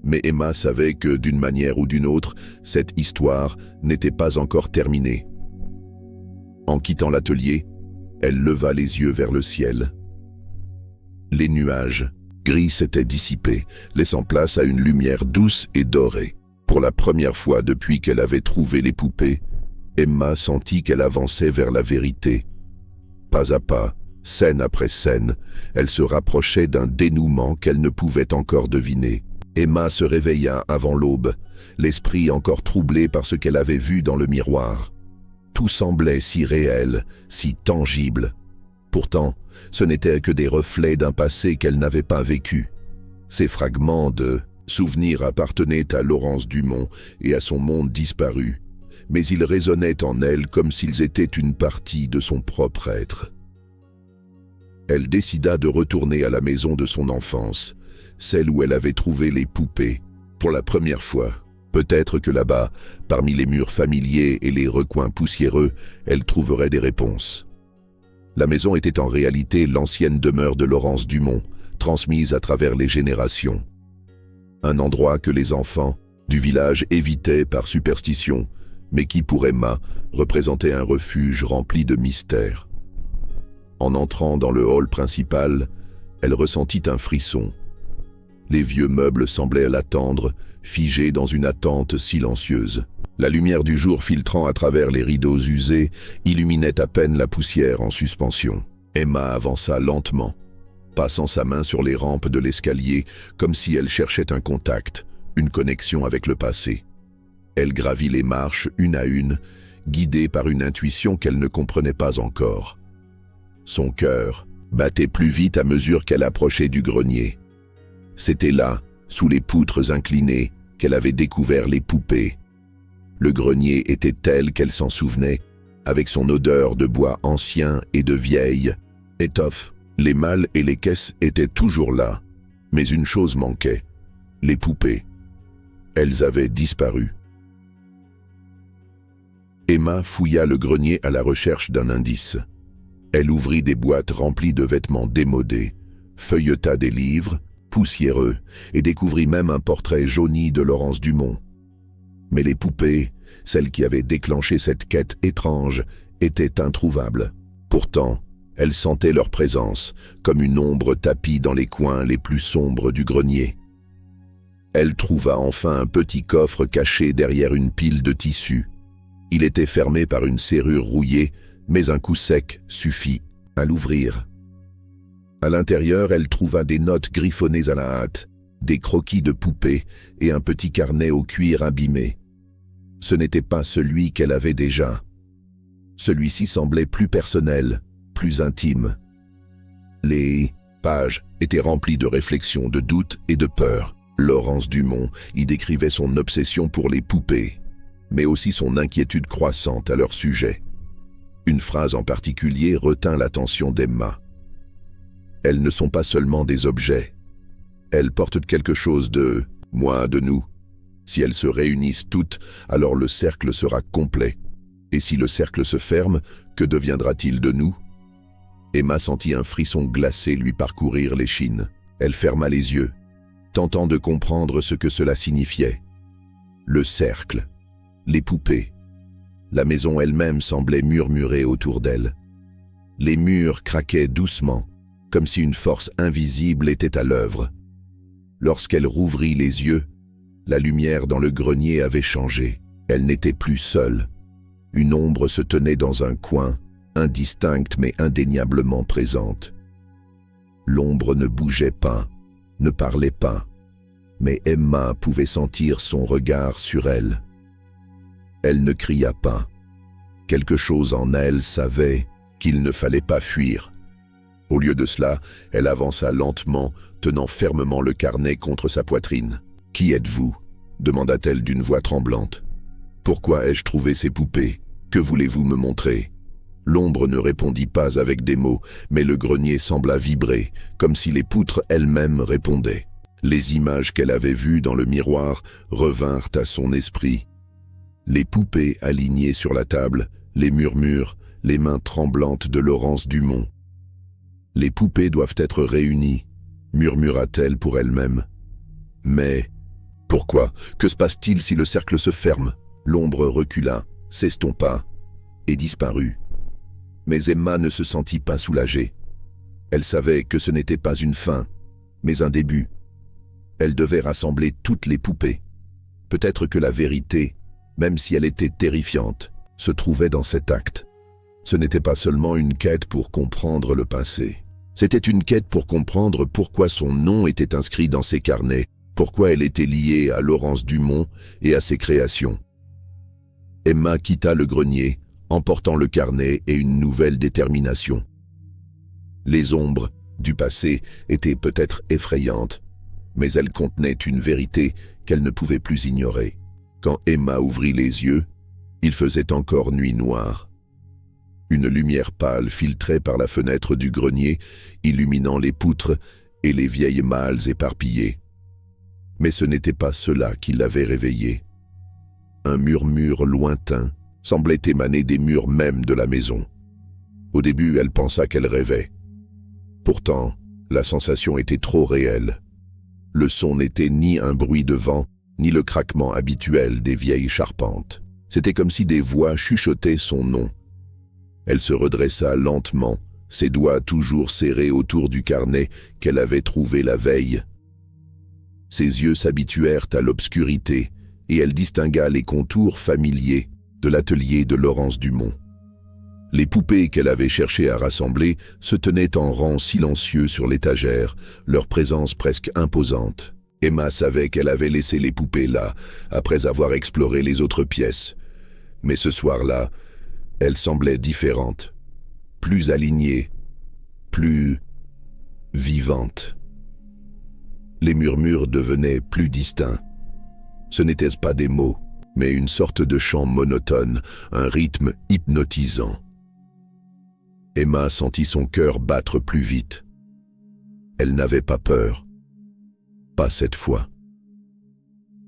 mais Emma savait que, d'une manière ou d'une autre, cette histoire n'était pas encore terminée. En quittant l'atelier, elle leva les yeux vers le ciel. Les nuages gris s'étaient dissipés, laissant place à une lumière douce et dorée. Pour la première fois depuis qu'elle avait trouvé les poupées, Emma sentit qu'elle avançait vers la vérité. Pas à pas, scène après scène, elle se rapprochait d'un dénouement qu'elle ne pouvait encore deviner. Emma se réveilla avant l'aube, l'esprit encore troublé par ce qu'elle avait vu dans le miroir. Tout semblait si réel, si tangible. Pourtant, ce n'étaient que des reflets d'un passé qu'elle n'avait pas vécu. Ces fragments de souvenirs appartenaient à Laurence Dumont et à son monde disparu, mais ils résonnaient en elle comme s'ils étaient une partie de son propre être. Elle décida de retourner à la maison de son enfance, celle où elle avait trouvé les poupées, pour la première fois. Peut-être que là-bas, parmi les murs familiers et les recoins poussiéreux, elle trouverait des réponses. La maison était en réalité l'ancienne demeure de Laurence Dumont, transmise à travers les générations. Un endroit que les enfants du village évitaient par superstition, mais qui pour Emma représentait un refuge rempli de mystères. En entrant dans le hall principal, elle ressentit un frisson. Les vieux meubles semblaient l'attendre, figés dans une attente silencieuse. La lumière du jour filtrant à travers les rideaux usés illuminait à peine la poussière en suspension. Emma avança lentement, passant sa main sur les rampes de l'escalier comme si elle cherchait un contact, une connexion avec le passé. Elle gravit les marches une à une, guidée par une intuition qu'elle ne comprenait pas encore. Son cœur battait plus vite à mesure qu'elle approchait du grenier. C'était là, sous les poutres inclinées, qu'elle avait découvert les poupées. Le grenier était tel qu'elle s'en souvenait, avec son odeur de bois ancien et de vieille étoffe. Les malles et les caisses étaient toujours là, mais une chose manquait, les poupées. Elles avaient disparu. Emma fouilla le grenier à la recherche d'un indice. Elle ouvrit des boîtes remplies de vêtements démodés, feuilleta des livres, poussiéreux, et découvrit même un portrait jauni de Laurence Dumont. Mais les poupées, celles qui avaient déclenché cette quête étrange, étaient introuvables. Pourtant, elle sentait leur présence, comme une ombre tapie dans les coins les plus sombres du grenier. Elle trouva enfin un petit coffre caché derrière une pile de tissus. Il était fermé par une serrure rouillée, mais un coup sec suffit à l'ouvrir. À l'intérieur, elle trouva des notes griffonnées à la hâte, des croquis de poupées et un petit carnet au cuir abîmé. Ce n'était pas celui qu'elle avait déjà. Celui-ci semblait plus personnel, plus intime. Les pages étaient remplies de réflexions, de doutes et de peurs. Laurence Dumont y décrivait son obsession pour les poupées, mais aussi son inquiétude croissante à leur sujet. Une phrase en particulier retint l'attention d'Emma. « Elles ne sont pas seulement des objets. Elles portent quelque chose de moi, de nous. Si elles se réunissent toutes, alors le cercle sera complet. Et si le cercle se ferme, que deviendra-t-il de nous ?» Emma sentit un frisson glacé lui parcourir l'échine. Elle ferma les yeux, tentant de comprendre ce que cela signifiait. Le cercle, les poupées. La maison elle-même semblait murmurer autour d'elle. Les murs craquaient doucement, comme si une force invisible était à l'œuvre. Lorsqu'elle rouvrit les yeux, la lumière dans le grenier avait changé. Elle n'était plus seule. Une ombre se tenait dans un coin, indistincte mais indéniablement présente. L'ombre ne bougeait pas, ne parlait pas, mais Emma pouvait sentir son regard sur elle. Elle ne cria pas. Quelque chose en elle savait qu'il ne fallait pas fuir. Au lieu de cela, elle avança lentement, tenant fermement le carnet contre sa poitrine. « Qui êtes-vous » demanda-t-elle d'une voix tremblante. « Pourquoi ai-je trouvé ces poupées? Que voulez-vous me montrer ?» L'ombre ne répondit pas avec des mots, mais le grenier sembla vibrer, comme si les poutres elles-mêmes répondaient. Les images qu'elle avait vues dans le miroir revinrent à son esprit. Les poupées alignées sur la table, les murmures, les mains tremblantes de Laurence Dumont. « Les poupées doivent être réunies », murmura-t-elle pour elle-même. « Mais pourquoi? Que se passe-t-il si le cercle se ferme ?» L'ombre recula, s'estompa et disparut. Mais Emma ne se sentit pas soulagée. Elle savait que ce n'était pas une fin, mais un début. Elle devait rassembler toutes les poupées. Peut-être que la vérité, même si elle était terrifiante, se trouvait dans cet acte. Ce n'était pas seulement une quête pour comprendre le passé. C'était une quête pour comprendre pourquoi son nom était inscrit dans ses carnets, pourquoi elle était liée à Laurence Dumont et à ses créations. Emma quitta le grenier, emportant le carnet et une nouvelle détermination. Les ombres du passé étaient peut-être effrayantes, mais elles contenaient une vérité qu'elle ne pouvait plus ignorer. Quand Emma ouvrit les yeux, il faisait encore nuit noire. Une lumière pâle filtrait par la fenêtre du grenier, illuminant les poutres et les vieilles malles éparpillées. Mais ce n'était pas cela qui l'avait réveillée. Un murmure lointain semblait émaner des murs même de la maison. Au début, elle pensa qu'elle rêvait. Pourtant, la sensation était trop réelle. Le son n'était ni un bruit de vent, ni le craquement habituel des vieilles charpentes. C'était comme si des voix chuchotaient son nom. Elle se redressa lentement, ses doigts toujours serrés autour du carnet qu'elle avait trouvé la veille. Ses yeux s'habituèrent à l'obscurité et elle distingua les contours familiers de l'atelier de Laurence Dumont. Les poupées qu'elle avait cherché à rassembler se tenaient en rang silencieux sur l'étagère, leur présence presque imposante. Emma savait qu'elle avait laissé les poupées là, après avoir exploré les autres pièces. Mais ce soir-là, elles semblaient différentes, plus alignées, plus vivantes. Les murmures devenaient plus distincts. Ce n'étaient pas des mots, mais une sorte de chant monotone, un rythme hypnotisant. Emma sentit son cœur battre plus vite. Elle n'avait pas peur. Pas cette fois.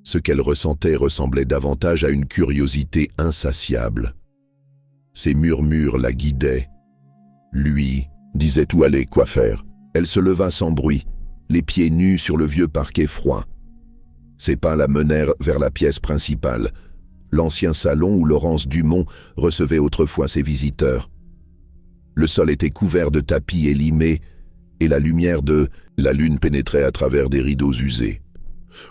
Ce qu'elle ressentait ressemblait davantage à une curiosité insatiable. Ces murmures la guidaient. Lui disait où aller, quoi faire. Elle se leva sans bruit, les pieds nus sur le vieux parquet froid. Ses pas la menèrent vers la pièce principale, l'ancien salon où Laurence Dumont recevait autrefois ses visiteurs. Le sol était couvert de tapis élimés et la lumière de la lune pénétrait à travers des rideaux usés.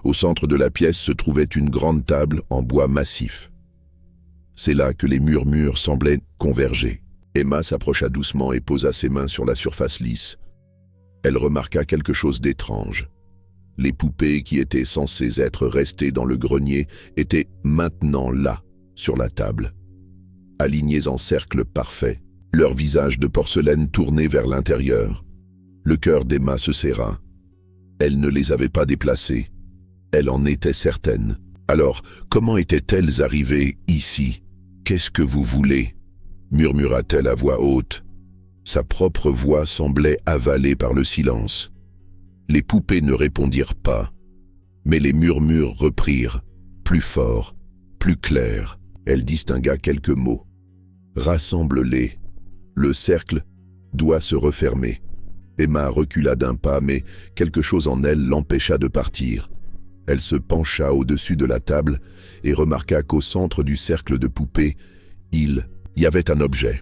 Au centre de la pièce se trouvait une grande table en bois massif. C'est là que les murmures semblaient converger. Emma s'approcha doucement et posa ses mains sur la surface lisse. Elle remarqua quelque chose d'étrange. Les poupées qui étaient censées être restées dans le grenier étaient maintenant là, sur la table, alignées en cercle parfait, leurs visages de porcelaine tournés vers l'intérieur. Le cœur d'Emma se serra. Elle ne les avait pas déplacées. Elle en était certaine. Alors, comment étaient-elles arrivées ici? « Qu'est-ce que vous voulez ?» murmura-t-elle à voix haute. Sa propre voix semblait avalée par le silence. Les poupées ne répondirent pas, mais les murmures reprirent, plus forts, plus clairs. Elle distingua quelques mots. « Rassemble-les. Le cercle doit se refermer. » Emma recula d'un pas, mais quelque chose en elle l'empêcha de partir. Elle se pencha au-dessus de la table et remarqua qu'au centre du cercle de poupées, il y avait un objet.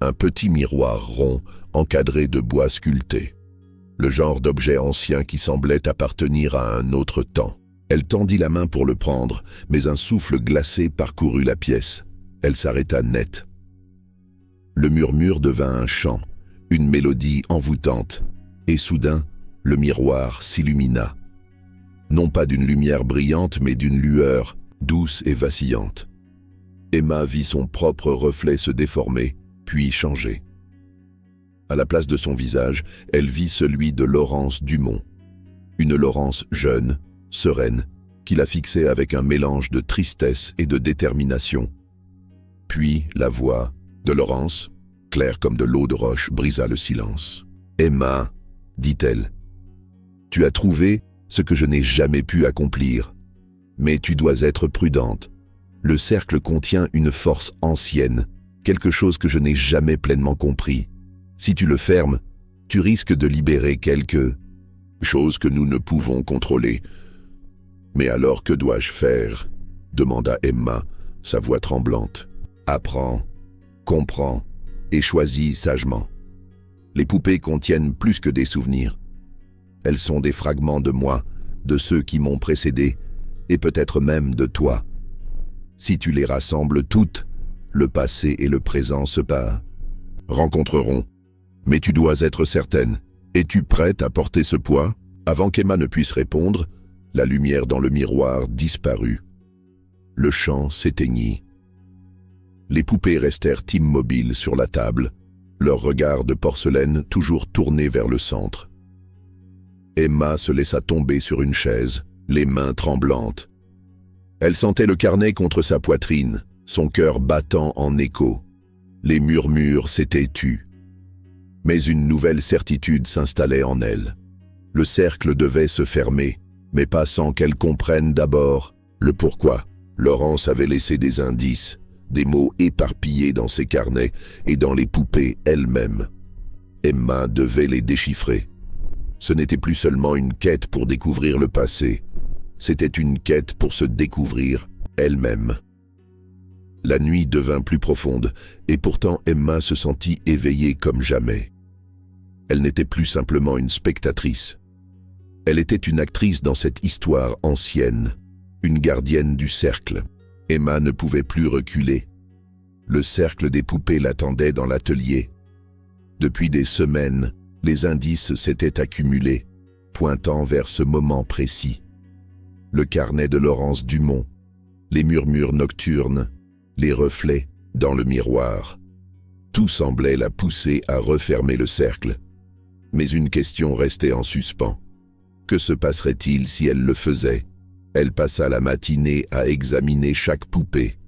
Un petit miroir rond, encadré de bois sculpté. Le genre d'objet ancien qui semblait appartenir à un autre temps. Elle tendit la main pour le prendre, mais un souffle glacé parcourut la pièce. Elle s'arrêta net. Le murmure devint un chant, une mélodie envoûtante, et soudain, le miroir s'illumina. Non pas d'une lumière brillante, mais d'une lueur douce et vacillante. Emma vit son propre reflet se déformer, puis changer. À la place de son visage, elle vit celui de Laurence Dumont. Une Laurence jeune, sereine, qui la fixait avec un mélange de tristesse et de détermination. Puis la voix de Laurence, claire comme de l'eau de roche, brisa le silence. « Emma, dit-elle, tu as trouvé ce que je n'ai jamais pu accomplir. Mais tu dois être prudente. Le cercle contient une force ancienne, quelque chose que je n'ai jamais pleinement compris. Si tu le fermes, tu risques de libérer quelque chose que nous ne pouvons contrôler. Mais alors que dois-je faire ? Demanda Emma, sa voix tremblante. Apprends, comprends et choisis sagement. Les poupées contiennent plus que des souvenirs. Elles sont des fragments de moi, de ceux qui m'ont précédé, et peut-être même de toi. Si tu les rassembles toutes, le passé et le présent se rencontreront. Mais tu dois être certaine. Es-tu prête à porter ce poids ? Avant qu'Emma ne puisse répondre, la lumière dans le miroir disparut. Le chant s'éteignit. Les poupées restèrent immobiles sur la table, leur regard de porcelaine toujours tourné vers le centre. Emma se laissa tomber sur une chaise, les mains tremblantes. Elle sentait le carnet contre sa poitrine, son cœur battant en écho. Les murmures s'étaient tus. Mais une nouvelle certitude s'installait en elle. Le cercle devait se fermer, mais pas sans qu'elle comprenne d'abord le pourquoi. Laurence avait laissé des indices, des mots éparpillés dans ses carnets et dans les poupées elles-mêmes. Emma devait les déchiffrer. Ce n'était plus seulement une quête pour découvrir le passé, c'était une quête pour se découvrir elle-même. La nuit devint plus profonde, et pourtant Emma se sentit éveillée comme jamais. Elle n'était plus simplement une spectatrice. Elle était une actrice dans cette histoire ancienne, une gardienne du cercle. Emma ne pouvait plus reculer. Le cercle des poupées l'attendait dans l'atelier. Depuis des semaines, les indices s'étaient accumulés, pointant vers ce moment précis. Le carnet de Laurence Dumont, les murmures nocturnes, les reflets dans le miroir. Tout semblait la pousser à refermer le cercle. Mais une question restait en suspens. Que se passerait-il si elle le faisait ? Elle passa la matinée à examiner chaque poupée.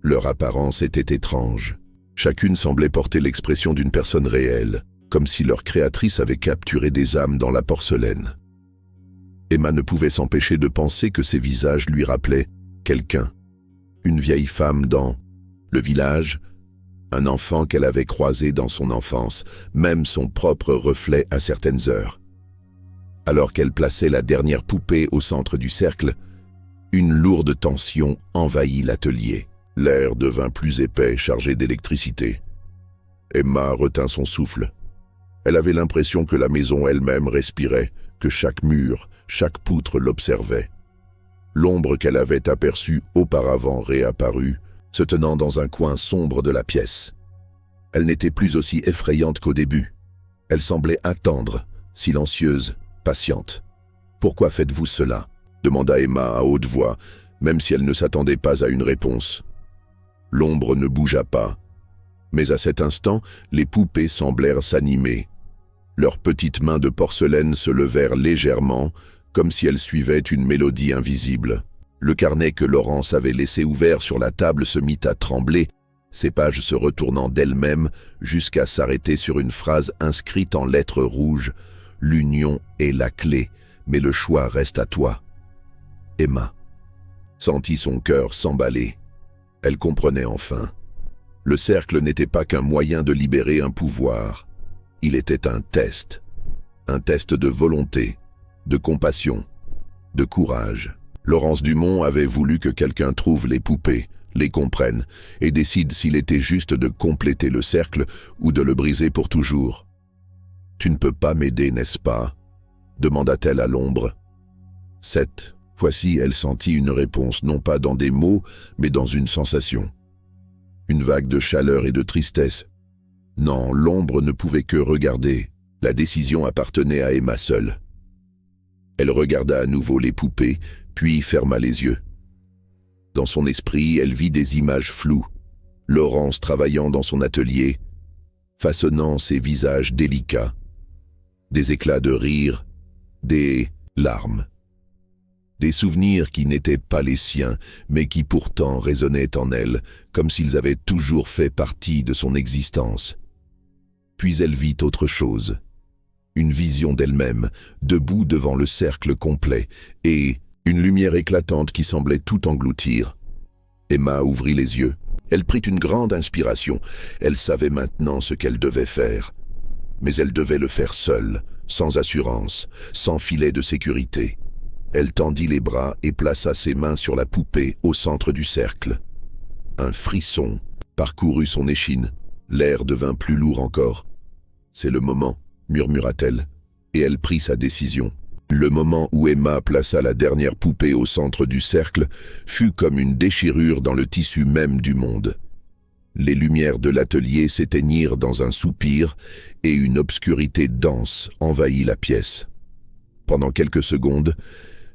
Leur apparence était étrange. Chacune semblait porter l'expression d'une personne réelle, comme si leur créatrice avait capturé des âmes dans la porcelaine. Emma ne pouvait s'empêcher de penser que ces visages lui rappelaient quelqu'un. Une vieille femme dans le village, un enfant qu'elle avait croisé dans son enfance, même son propre reflet à certaines heures. Alors qu'elle plaçait la dernière poupée au centre du cercle, une lourde tension envahit l'atelier. L'air devint plus épais, chargé d'électricité. Emma retint son souffle. Elle avait l'impression que la maison elle-même respirait, que chaque mur, chaque poutre l'observait. L'ombre qu'elle avait aperçue auparavant réapparut, se tenant dans un coin sombre de la pièce. Elle n'était plus aussi effrayante qu'au début. Elle semblait attendre, silencieuse, patiente. « Pourquoi faites-vous cela ?» demanda Emma à haute voix, même si elle ne s'attendait pas à une réponse. L'ombre ne bougea pas, mais à cet instant, les poupées semblèrent s'animer. Leurs petites mains de porcelaine se levèrent légèrement, comme si elles suivaient une mélodie invisible. Le carnet que Laurence avait laissé ouvert sur la table se mit à trembler, ses pages se retournant d'elles-mêmes jusqu'à s'arrêter sur une phrase inscrite en lettres rouges. « L'union est la clé, mais le choix reste à toi. » Emma sentit son cœur s'emballer. Elle comprenait enfin. Le cercle n'était pas qu'un moyen de libérer un pouvoir. Il était un test de volonté, de compassion, de courage. Laurence Dumont avait voulu que quelqu'un trouve les poupées, les comprenne et décide s'il était juste de compléter le cercle ou de le briser pour toujours. « Tu ne peux pas m'aider, n'est-ce pas ?» demanda-t-elle à l'ombre. Cette fois-ci, elle sentit une réponse non pas dans des mots, mais dans une sensation. Une vague de chaleur et de tristesse. Non, l'ombre ne pouvait que regarder. La décision appartenait à Emma seule. Elle regarda à nouveau les poupées, puis ferma les yeux. Dans son esprit, elle vit des images floues. Laurence travaillant dans son atelier, façonnant ses visages délicats. Des éclats de rire, des larmes. Des souvenirs qui n'étaient pas les siens, mais qui pourtant résonnaient en elle, comme s'ils avaient toujours fait partie de son existence. Puis elle vit autre chose. Une vision d'elle-même, debout devant le cercle complet, et une lumière éclatante qui semblait tout engloutir. Emma ouvrit les yeux. Elle prit une grande inspiration. Elle savait maintenant ce qu'elle devait faire. Mais elle devait le faire seule, sans assurance, sans filet de sécurité. Elle tendit les bras et plaça ses mains sur la poupée au centre du cercle. Un frisson parcourut son échine. L'air devint plus lourd encore. « C'est le moment », murmura-t-elle, et elle prit sa décision. Le moment où Emma plaça la dernière poupée au centre du cercle fut comme une déchirure dans le tissu même du monde. Les lumières de l'atelier s'éteignirent dans un soupir et une obscurité dense envahit la pièce. Pendant quelques secondes,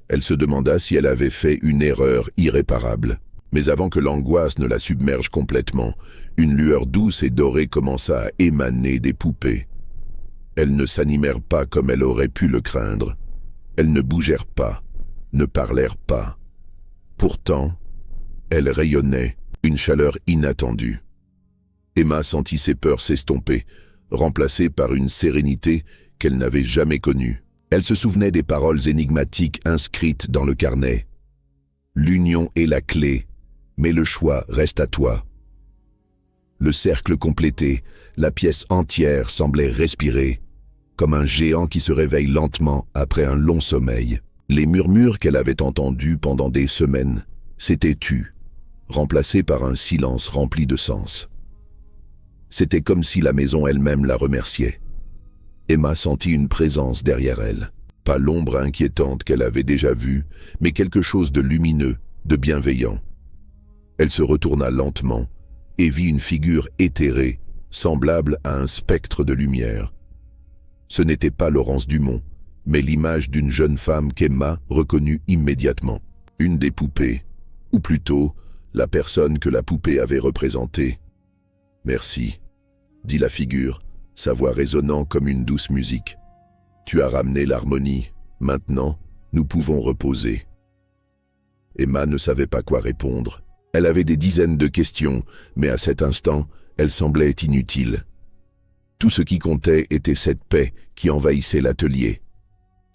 elle se demanda si elle avait fait une erreur irréparable. Mais avant que l'angoisse ne la submerge complètement, une lueur douce et dorée commença à émaner des poupées. Elles ne s'animèrent pas comme elle aurait pu le craindre. Elles ne bougèrent pas, ne parlèrent pas. Pourtant, elles rayonnaient, une chaleur inattendue. Emma sentit ses peurs s'estomper, remplacées par une sérénité qu'elle n'avait jamais connue. Elle se souvenait des paroles énigmatiques inscrites dans le carnet. « L'union est la clé, mais le choix reste à toi. » Le cercle complété, la pièce entière semblait respirer, comme un géant qui se réveille lentement après un long sommeil. Les murmures qu'elle avait entendus pendant des semaines s'étaient tus, remplacés par un silence rempli de sens. C'était comme si la maison elle-même la remerciait. Emma sentit une présence derrière elle. Pas l'ombre inquiétante qu'elle avait déjà vue, mais quelque chose de lumineux, de bienveillant. Elle se retourna lentement et vit une figure éthérée, semblable à un spectre de lumière. Ce n'était pas Laurence Dumont, mais l'image d'une jeune femme qu'Emma reconnut immédiatement. Une des poupées, ou plutôt, la personne que la poupée avait représentée. « Merci », dit la figure, sa voix résonnant comme une douce musique. « Tu as ramené l'harmonie. Maintenant, nous pouvons reposer. » Emma ne savait pas quoi répondre. Elle avait des dizaines de questions, mais à cet instant, elle semblait inutile. Tout ce qui comptait était cette paix qui envahissait l'atelier.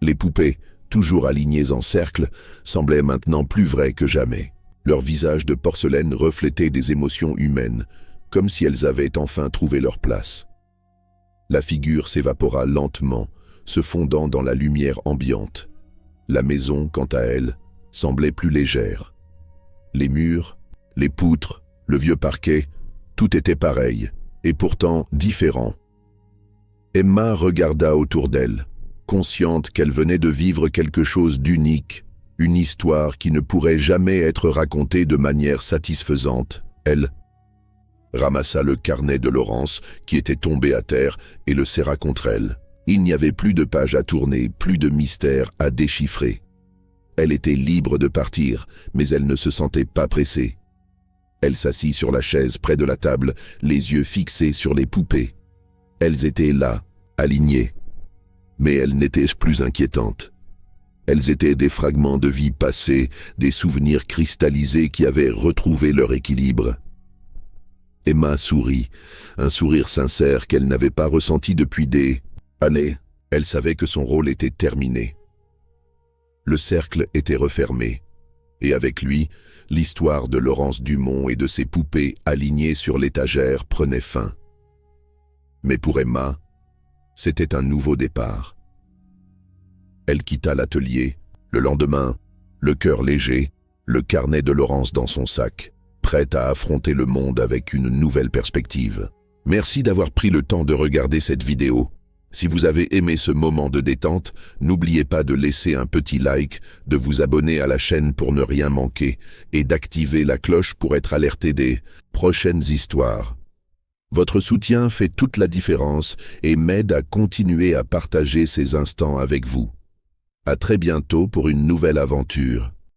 Les poupées, toujours alignées en cercle, semblaient maintenant plus vraies que jamais. Leurs visages de porcelaine reflétaient des émotions humaines, comme si elles avaient enfin trouvé leur place. La figure s'évapora lentement, se fondant dans la lumière ambiante. La maison, quant à elle, semblait plus légère. Les murs, les poutres, le vieux parquet, tout était pareil, et pourtant différent. Emma regarda autour d'elle, consciente qu'elle venait de vivre quelque chose d'unique, une histoire qui ne pourrait jamais être racontée de manière satisfaisante. Elle ramassa le carnet de Laurence, qui était tombé à terre, et le serra contre elle. Il n'y avait plus de pages à tourner, plus de mystères à déchiffrer. Elle était libre de partir, mais elle ne se sentait pas pressée. Elle s'assit sur la chaise près de la table, les yeux fixés sur les poupées. Elles étaient là, alignées. Mais elles n'étaient plus inquiétantes. Elles étaient des fragments de vie passée, des souvenirs cristallisés qui avaient retrouvé leur équilibre. Emma sourit, un sourire sincère qu'elle n'avait pas ressenti depuis des années. Elle savait que son rôle était terminé. Le cercle était refermé, et avec lui, l'histoire de Laurence Dumont et de ses poupées alignées sur l'étagère prenait fin. Mais pour Emma, c'était un nouveau départ. Elle quitta l'atelier, le lendemain, le cœur léger, le carnet de Laurence dans son sac, prête à affronter le monde avec une nouvelle perspective. Merci d'avoir pris le temps de regarder cette vidéo. Si vous avez aimé ce moment de détente, n'oubliez pas de laisser un petit like, de vous abonner à la chaîne pour ne rien manquer et d'activer la cloche pour être alerté des prochaines histoires. Votre soutien fait toute la différence et m'aide à continuer à partager ces instants avec vous. À très bientôt pour une nouvelle aventure.